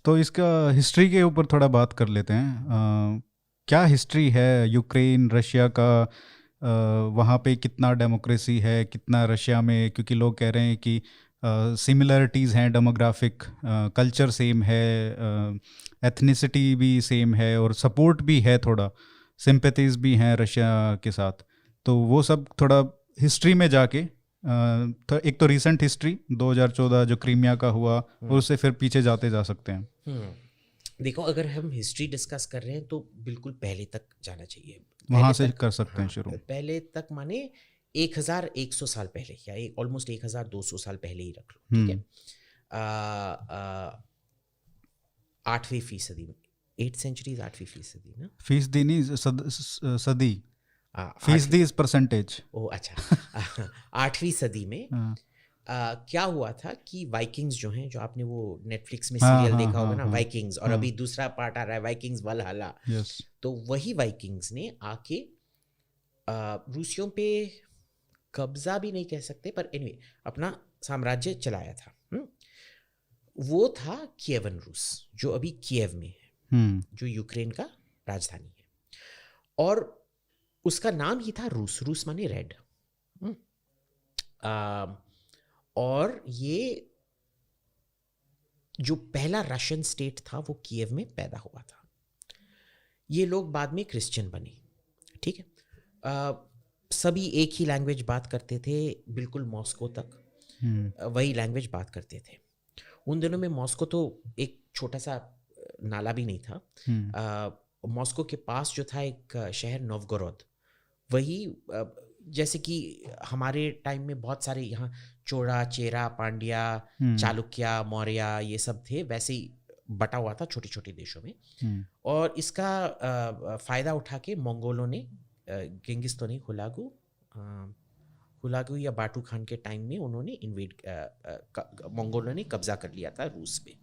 तो इसका हिस्ट्री के ऊपर थोड़ा बात कर लेते हैं। क्या हिस्ट्री है यूक्रेन रशिया का? वहाँ पे कितना डेमोक्रेसी है, कितना रशिया में, क्योंकि लोग कह रहे हैं कि सिमिलरिटीज़ हैं, डेमोग्राफिक कल्चर सेम है, एथनिसिटी भी सेम है और सपोर्ट भी है, थोड़ा सिंपैथीज भी हैं रशिया के साथ। तो वो सब थोड़ा हिस्ट्री में जाके तो एक तो रिसेंट हिस्ट्री 2014 जो क्रीमिया का हुआ, और उससे फिर पीछे जाते जा सकते हैं। देखो, अगर हम हिस्ट्री डिस्कस कर रहे हैं तो बिल्कुल पहले तक जाना चाहिए। वहाँ पहले से तक, कर सकते हैं हाँ, शुरू। पहले तक माने 1100 साल पहले, या ऑलमोस्ट 1200 साल पहले ही रख लो, ठीक है। हम्म। 8वीं सदी में, 8th century, 8वीं सदी ना। फीसदी नहीं, सदी। आठवीं, फीसदी इज परसेंटेज। ओ अच्छा। 8वीं सदी में हाँ क्या हुआ था कि वाइकिंग्स जो हैं, जो आपने वो नेटफ्लिक्स में हाँ सीरियल हाँ देखा होगा हाँ ना, हाँ वाइकिंग्स, और हाँ। अभी दूसरा पार्ट आ रहा है वाइकिंग्स वलहला। यस। तो वही वाइकिंग्स ने आके रूसियों पे कब्जा भी नहीं कह सकते, पर एनीवे अपना साम्राज्य चलाया था। वो था किएवन रूस, जो अभी किएव में है, हम्म जो यूक्रेन का राजधानी है। और उसका नाम ही था रूस, रूस माने रेड। और ये जो पहला रशियन स्टेट था वो किएव में पैदा हुआ था। ये लोग बाद में क्रिश्चियन बने, ठीक है। सभी एक ही लैंग्वेज बात करते थे, बिल्कुल मॉस्को तक हम्म वही लैंग्वेज बात करते थे। उन दिनों में मॉस्को तो एक छोटा सा नाला भी नहीं था। हम्म मॉस्को के पास जो था एक शहर नोवगोरोद, वही जैसे कि हमारे टाइम में बहुत सारे यहाँ चोड़ा, चेरा, पांड्या, हम्म चालुक्य, मौर्य, ये सब थे, वैसे ही बटा हुआ था छोटे छोटे देशों में। हम्म और इसका फ़ायदा उठा के मंगोलों ने, गेंगिस तो नहीं, हुलागु या बाटू खान के टाइम में उन्होंने मंगोलों ने कब्जा कर लिया था रूस पे।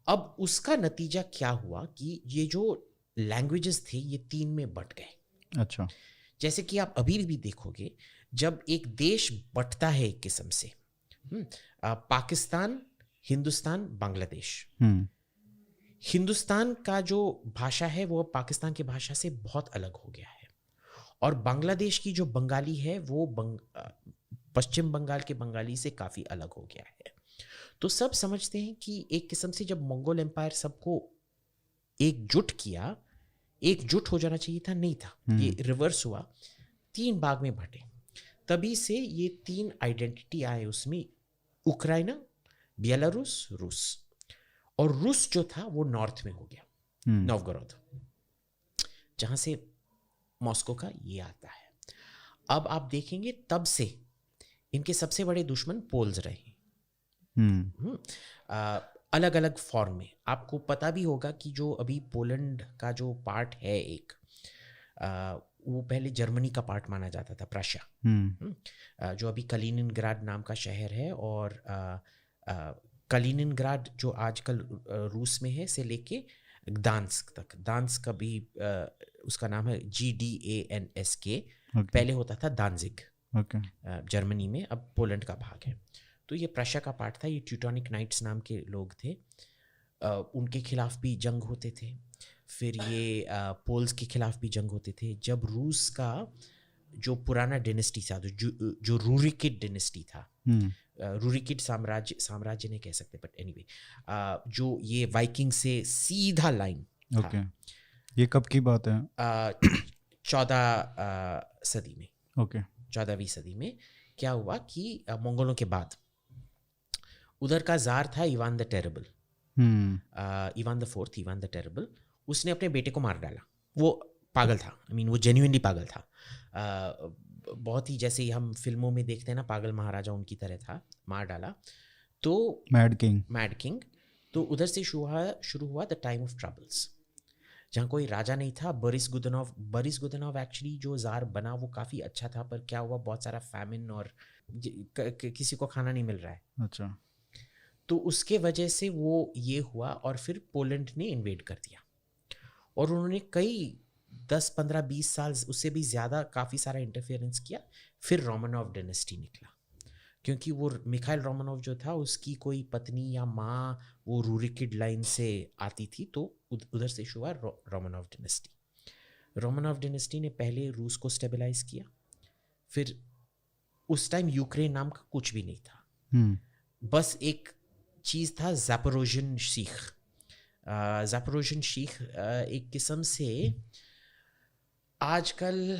अब उसका नतीजा क्या हुआ कि ये जो लैंग्वेजेस थे ये 3 में बट गए। अच्छा। जैसे कि आप अभी भी देखोगे, जब एक देश बटता है एक किस्म से, पाकिस्तान, हिंदुस्तान, बांग्लादेश, हम्म हिंदुस्तान का जो भाषा है वो पाकिस्तान की भाषा से बहुत अलग हो गया है। और बांग्लादेश की जो बंगाली है वो पश्चिम बंगाल के बंगाली से काफ़ी अलग हो गया है। तो सब समझते हैं कि एक किस्म से जब मंगोल एम्पायर सबको एकजुट किया, एकजुट हो जाना चाहिए था, नहीं था, ये रिवर्स हुआ, 3 भाग में बटे। तभी से ये 3 आइडेंटिटी आए उसमें, उक्राइना, बेलारूस, रूस। और रूस जो था वो नॉर्थ में हो गया, हम्म नोवगोरोद, जहां से मॉस्को का ये आता है। अब आप देखेंगे तब से इनके सबसे बड़े दुश्मन पोल्स रहे हम्म हैं, अलग अलग फॉर्म में। आपको पता भी होगा कि जो अभी पोलैंड का जो पार्ट है एक, वो पहले जर्मनी का पार्ट माना जाता था, प्रशिया, जो अभी कलिनिनग्राड नाम का शहर है। और कलिनिनग्राड जो आजकल रूस में है, से लेके ग्दांस्क तक, दांस्क का भी उसका नाम है GDANSK, ओके पहले होता था दांजिग, ओके जर्मनी में, अब पोलैंड का भाग है। तो ये प्रशिया का पार्ट था। ये ट्यूटोनिक नाइट्स नाम के लोग थे, उनके खिलाफ भी जंग होते थे। फिर ये पोल्स के खिलाफ भी जंग होते थे। जब रूस का जो पुराना डिनेस्टी था, जो रूरिकिड डिनेस्टी था, रूरिकिड साम्राज्य नहीं कह सकते, बट एनीवे, जो ये वाइकिंग से सीधा लाइन था। ओके। ये कब की बात है? 14 सदी में, ओके 14वीं सदी में क्या हुआ कि मंगोलों के बाद उधर का जार था Ivan the terrible, Ivan the fourth, Ivan the terrible. उसने अपने बेटे को मार डाला। वो पागल था, आई मीन वो जेन्युइनली पागल था। बहुत ही जैसे हम फिल्मों में देखते हैं ना, पागल महाराजा, उनकी तरह था, मार डाला। तो मैड किंग। Mad king. तो उधर से शुरू हुआ द टाइम ऑफ ट्रबल्स, जहाँ कोई राजा नहीं था। बोरिस गुदनोव एक्चुअली जो जार बना वो काफ़ी अच्छा था, पर क्या हुआ, बहुत सारा फैमिन और किसी को खाना नहीं मिल रहा है। अच्छा। तो उसके वजह से वो ये हुआ, और फिर पोलैंड ने इन्वेड कर दिया। और उन्होंने कई 10, 15, 20 साल, उससे भी ज़्यादा, काफ़ी सारा इंटरफेरेंस किया। फिर रोमनॉव डायनेस्टी निकला। क्योंकि वो मिखाइल रोमानोव जो था उसकी कोई पत्नी या माँ वो रूरिकिड लाइन से आती थी, तो उधर से शुरू हुआ रोमानोव डिनेस्टी। रोमानोव डिनेस्टी ने पहले रूस को स्टेबलाइज किया, फिर उस टाइम यूक्रेन नाम का कुछ भी नहीं था, बस एक चीज़ था ज़ैपोरोजियन शीख। ज़ैपोरोजियन शीख एक किस्म से आजकल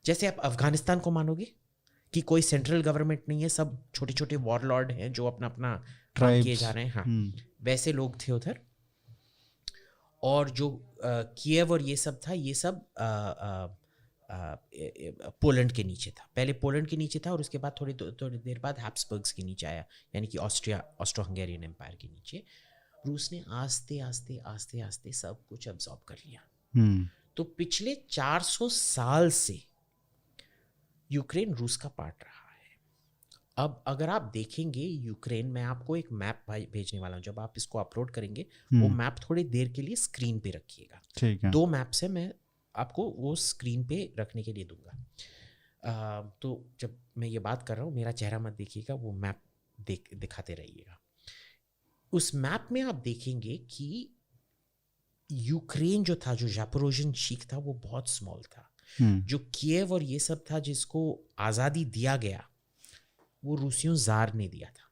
जैसे आप अफगानिस्तान को मानोगे कि कोई सेंट्रल गवर्नमेंट नहीं है, सब छोटे छोटे वॉरलॉर्ड हैं जो अपना अपना काम किए जा रहे हैं, हाँ वैसे लोग थे उधर। और जो कीव और ये सब था, ये सब पोलैंड के नीचे था, पहले पोलैंड के नीचे था और उसके बाद थोड़ी देर बाद हैब्सबर्ग्स के नीचे आया, यानी कि ऑस्ट्रो हंगेरियन एम्पायर के नीचे। रूस ने आस्ते आस्ते आस्ते आस्ते सब कुछ अब्सॉर्ब कर लिया। तो पिछले 400 साल से यूक्रेन रूस का पार्ट रहा है। अब अगर आप देखेंगे यूक्रेन, मैं आपको एक मैप भेजने वाला हूँ, जब आप इसको अपलोड करेंगे वो मैप थोड़ी देर के लिए स्क्रीन पे रखिएगा। ठीक है। 2 मैप्स है, मैं आपको वो स्क्रीन पे रखने के लिए दूंगा। तो जब मैं ये बात कर रहा हूँ मेरा चेहरा मत देखिएगा, वो मैप दिखाते रहिएगा। उस मैप में आप देखेंगे कि यूक्रेन जो था, जो ज़ैपोरोजियन शीख था, वो बहुत स्मॉल था। जो कीव और ये सब था जिसको आज़ादी दिया गया, वो रूसियों जार ने दिया था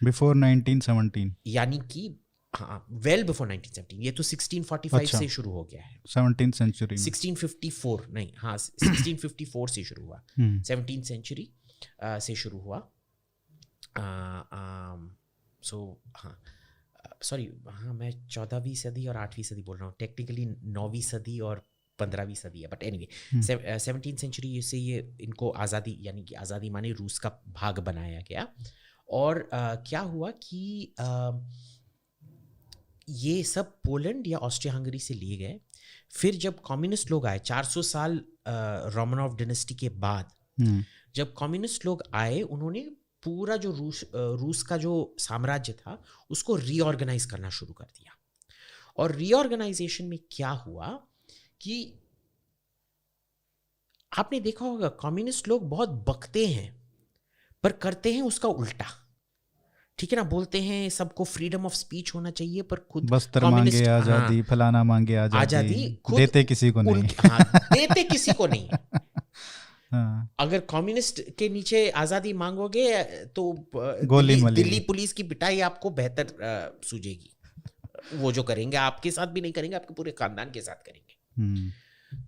बिफोर 1917, यानी कि हाँ वेल बिफोर 1917। ये तो 1645 से शुरू हो गया है, 17th सेंचुरी में। 1654 नहीं, हाँ 1654 से शुरू हुआ, 17th सेंचुरी से शुरू हुआ। हाँ सॉरी, हाँ मैं 14वीं सदी और 8वीं सदी बोल रहा हूँ, टेक्निकली 9वीं सदी और 15वीं सदी है, बट एनीवे 17th सेंचुरी से ये इनको आज़ादी, यानी कि आज़ादी माने रूस का भाग बनाया गया। और क्या हुआ कि ये सब पोलैंड या ऑस्ट्रिया हंगरी से लिए गए। फिर जब कम्युनिस्ट लोग आए 400 साल रोमानोव डिनेस्टी के बाद, जब कम्युनिस्ट लोग आए, उन्होंने पूरा जो रूस का जो साम्राज्य था उसको रीऑर्गेनाइज करना शुरू कर दिया। और रीऑर्गेनाइजेशन में क्या हुआ कि आपने देखा होगा कम्युनिस्ट लोग बहुत बकते हैं पर करते हैं उसका उल्टा, ठीक है ना। बोलते हैं सबको फ्रीडम ऑफ स्पीच होना चाहिए, पर खुद बस्तर मांगे आजादी, हाँ, फलाना मांगे आजादी देते किसी को नहीं। हाँ, देते किसी को नहीं। हाँ। अगर कम्युनिस्ट के नीचे आजादी मांगोगे तो दिल्ली पुलिस की पिटाई आपको बेहतर सूझेगी। वो जो करेंगे आपके साथ भी नहीं करेंगे, आपके पूरे खानदान के साथ करेंगे।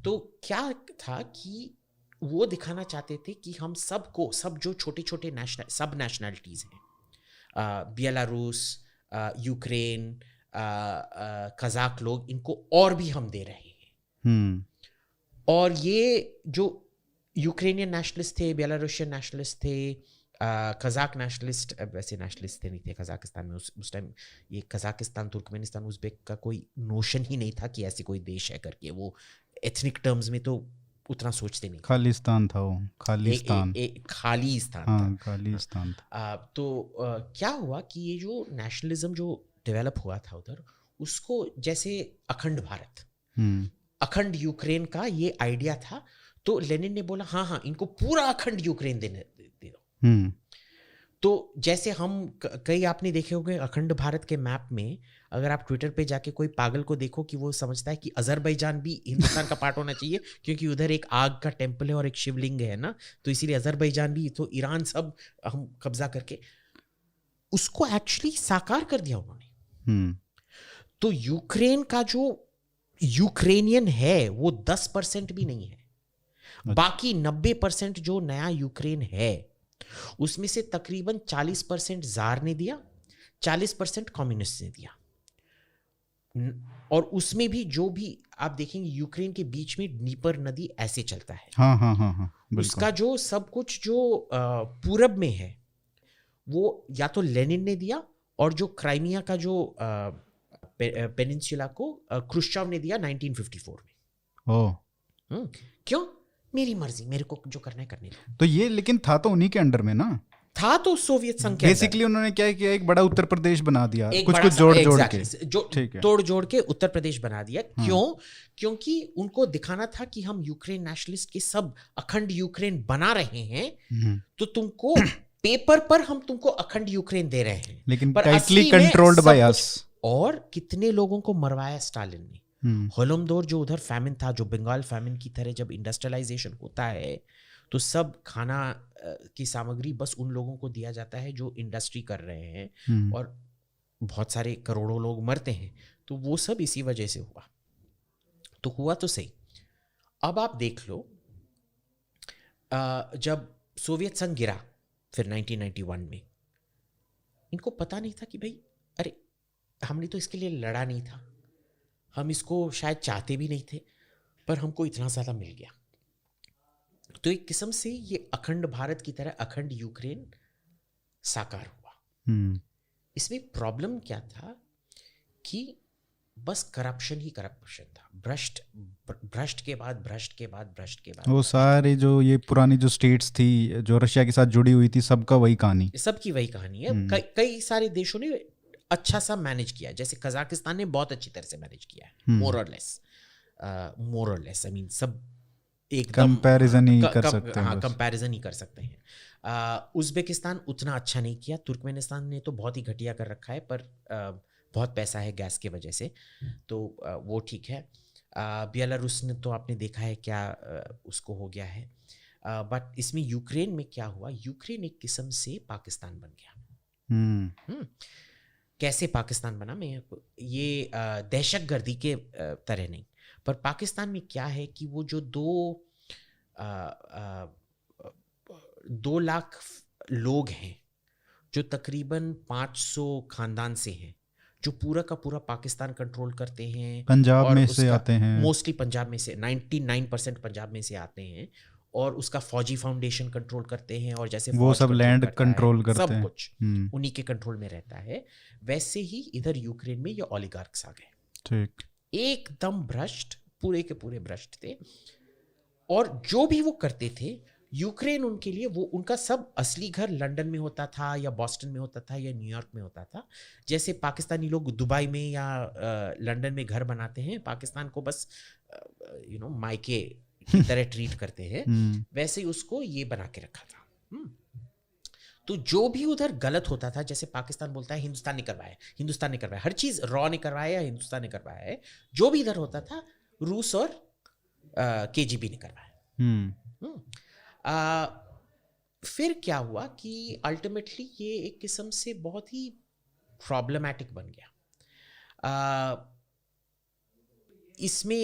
तो क्या था कि वो दिखाना चाहते थे कि हम सबको, सब जो छोटे छोटे सब नेशनैलिटीज हैं, बेलारूस, यूक्रेन, कजाक लोग, इनको और भी हम दे रहे हैं। और ये जो यूक्रेनियन नेशनलिस्ट थे, बेलारूशियन नेशनलिस्ट थे, कजाक नेशनलिस्ट, वैसे नेशनलिस्ट थे नहीं थे कजाकिस्तान में उस टाइम। ये कजाकिस्तान, तुर्कमेनिस्तान, उज़्बेक का कोई नोशन ही नहीं था कि ऐसे कोई देश है करके। वो एथनिक टर्म्स में तो उतना सोचते नहीं। खालिस्तान था वो, खालिस्तान, खालिस्तान था, खालिस्तान था। तो क्या हुआ कि ये जो नेशनलिज्म जो डेवलप हुआ था उधर, उसको जैसे अखंड भारत, अखंड यूक्रेन का ये आइडिया था। तो लेनिन ने बोला हाँ हाँ इनको पूरा अखंड यूक्रेन दे दो। तो जैसे हम कई आपने देखे होंगे अखंड भारत के मैप में, अगर आप ट्विटर पे जाके कोई पागल को देखो कि वो समझता है कि अजरबैजान भी हिंदुस्तान का पार्ट होना चाहिए क्योंकि उधर एक आग का टेम्पल है और एक शिवलिंग है ना, तो इसीलिए अजरबैजान भी, तो ईरान सब हम कब्जा करके उसको एक्चुअली साकार कर दिया उन्होंने। तो यूक्रेन का जो यूक्रेनियन है वो 10% भी नहीं है। बाकी 90% जो नया यूक्रेन है उसमें से तकरीबन 40% जार ने दिया, 40% कम्युनिस्ट ने दिया। और उसमें भी जो भी आप देखेंगे यूक्रेन के बीच में ड्नीपर नदी ऐसे चलता है। हाँ हाँ हाँ हाँ, उसका जो सब कुछ जो पूरब में है वो या तो लेनिन ने दिया, और जो क्राइमिया का जो पेनिनसुला को क्रुश्चेव ने दिया 1954 में। ओह, क्यों? मेरी मर्जी, मेरे को जो करना है करने दो। तो ये लेकिन था तो उन्हीं के अंडर में ना, था तो सोवियत संघ के बेसिकली उन्होंने क्या किया, एक बड़ा उत्तर प्रदेश बना दिया, एक कुछ बड़ा कुछ जोड़ जोड़ के, जो ठीक है, तोड़ जोड़ के उत्तर प्रदेश बना दिया। हाँ। क्यों? क्योंकि उनको दिखाना था कि हम यूक्रेन नेशनलिस्ट के सब अखंड यूक्रेन बना रहे हैं, तो तुमको पेपर पर हम तुमको अखंड यूक्रेन दे रहे हैं, लेकिन पर टाइटली असली में कंट्रोल्ड बाय सब अस। और कितने लोगों को मरवाया स्टालिन ने। होलोमदोर जो उधर फैमिन था, जो बंगाल फैमिन की तरह जब इंडस्ट्रियलाइजेशन होता है तो सब खाना की सामग्री बस उन लोगों को दिया जाता है जो इंडस्ट्री कर रहे हैं, और बहुत सारे करोड़ों लोग मरते हैं। तो वो सब इसी वजह से हुआ। तो हुआ तो सही। अब आप देख लो, जब सोवियत संघ गिरा फिर 1991 में, इनको पता नहीं था कि भाई अरे हमने तो इसके लिए लड़ा नहीं था, हम इसको शायद चाहते भी नहीं थे, पर हमको इतना ज़्यादा मिल गया। तो एक किस्म से ये अखंड भारत की तरह अखंड यूक्रेन साकार हुआ। इसमें प्रॉब्लम क्या था कि बस करप्शन ही करप्शन था, भ्रष्ट के बाद भ्रष्ट के बाद भ्रष्ट के बाद। वो सारे जो ये पुरानी जो स्टेट्स थी जो रशिया के साथ जुड़ी हुई थी, सबका वही कहानी, सबकी वही कहानी है। कई सारे देशों ने अच्छा सा मैनेज किया, जैसे कजाकिस्तान ने बहुत अच्छी तरह से मैनेज किया है, मोर और लेस। आई मीन सब एकदम कंपैरिजन ही कर सकते हैं। हाँ, कंपैरिजन ही कर सकते हैं। उज़्बेकिस्तान उतना अच्छा नहीं किया, तुर्कमेनिस्तान ने तो बहुत ही घटिया कर रखा है, पर बहुत पैसा है गैस के वजह से, तो वो ठीक है। बेलारूस ने तो आपने देखा है क्या उसको हो गया है। बट इसमें यूक्रेन में क्या हुआ, यूक्रेन एक किस्म से पाकिस्तान बन गया। कैसे पाकिस्तान बना, मैं ये दहशतगर्दी के तरह नहीं, पर पाकिस्तान में क्या है कि वो जो 2 लाख लोग हैं, जो तकरीबन 500 खानदान से हैं, जो पूरा का पूरा पाकिस्तान कंट्रोल करते हैं, पंजाब और में से आते हैं, मोस्टली पंजाब में से 99% पंजाब में से आते हैं, और उसका फौजी फाउंडेशन कंट्रोल करते हैं, और जैसे वो सब लैंड कंट्रोल करते सब हैं, कुछ उन्हीं के कंट्रोल में रहता है। वैसे ही इधर यूक्रेन में ये ओलिगार्क्स आ गए, ठीक, एकदम भ्रष्ट, पूरे के पूरे भ्रष्ट थे। और जो भी वो करते थे, यूक्रेन उनके लिए, वो उनका सब असली घर लंदन में होता था, या बॉस्टन में होता था, या न्यूयॉर्क में होता था। जैसे पाकिस्तानी लोग दुबई में या लंदन में घर बनाते हैं, पाकिस्तान को बस मायके की तरह ट्रीट करते हैं, वैसे ही उसको ये बना के रखा था। तो जो भी उधर गलत होता था, जैसे पाकिस्तान बोलता है हिंदुस्तान ने करवाया, हर चीज रॉ ने करवाया या हिंदुस्तान ने करवाया है, जो भी इधर होता था रूस और केजीबी ने करवाया। फिर क्या हुआ कि अल्टीमेटली ये एक किस्म से बहुत ही प्रॉब्लमैटिक बन गया। इसमें